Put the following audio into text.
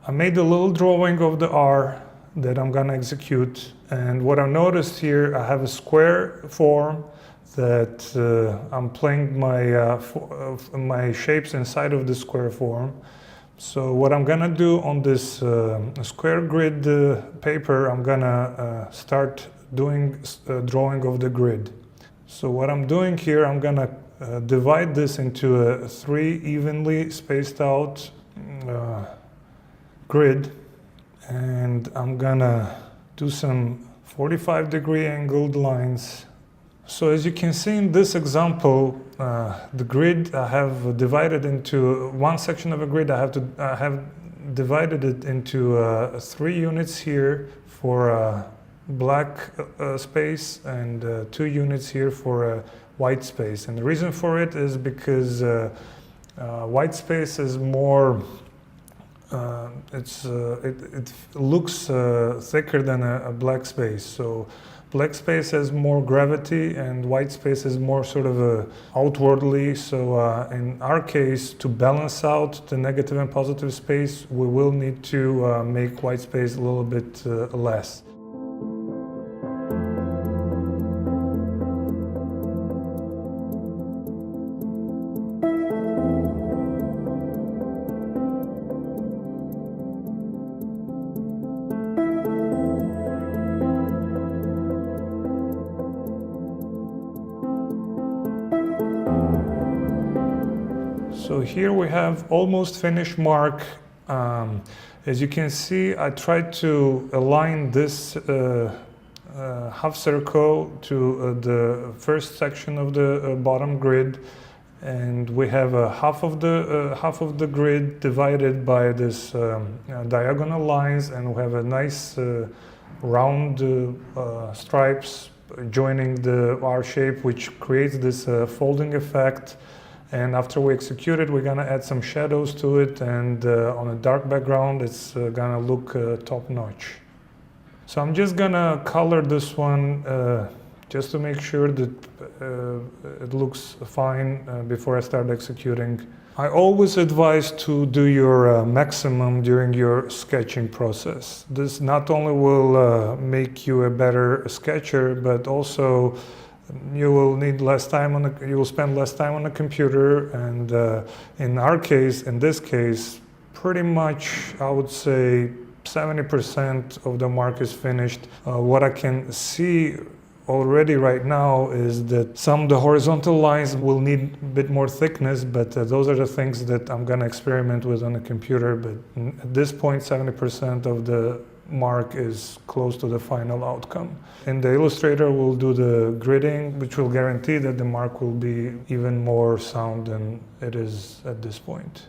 I made a little drawing of the R that I'm gonna execute, and what I noticed here, I have a square form that I'm playing my shapes inside of the square form. So what I'm gonna do on this square grid paper, I'm gonna start doing drawing of the grid. So what I'm doing here, I'm gonna divide this into 3 evenly spaced out grid, and I'm gonna do some 45-degree angled lines. So as you can see in this example, the grid I have divided into one section of a grid. I have divided it into 3 units here for black space and 2 units here for white space. And the reason for it is because white space is more it looks thicker than a black space. So black space has more gravity and white space is more sort of outwardly. So in our case, to balance out the negative and positive space, we will need to make white space a little bit less. So here we have almost finished mark. As you can see, I tried to align this half circle to the first section of the bottom grid, and we have half of the grid divided by this diagonal lines, and we have a nice round stripes joining the R shape, which creates this folding effect. And after we execute it, we're gonna add some shadows to it, and on a dark background, it's gonna look top-notch. So I'm just gonna color this one just to make sure that it looks fine before I start executing. I always advise to do your maximum during your sketching process. This not only will make you a better sketcher, but also you will need less time you will spend less time on the computer, and in this case, pretty much I would say 70% of the mark is finished. What I can see already right now is that some of the horizontal lines will need a bit more thickness, but those are the things that I'm gonna experiment with on the computer. But at this point, 70% of the mark is close to the final outcome. In the Illustrator, we'll do the gridding, which will guarantee that the mark will be even more sound than it is at this point.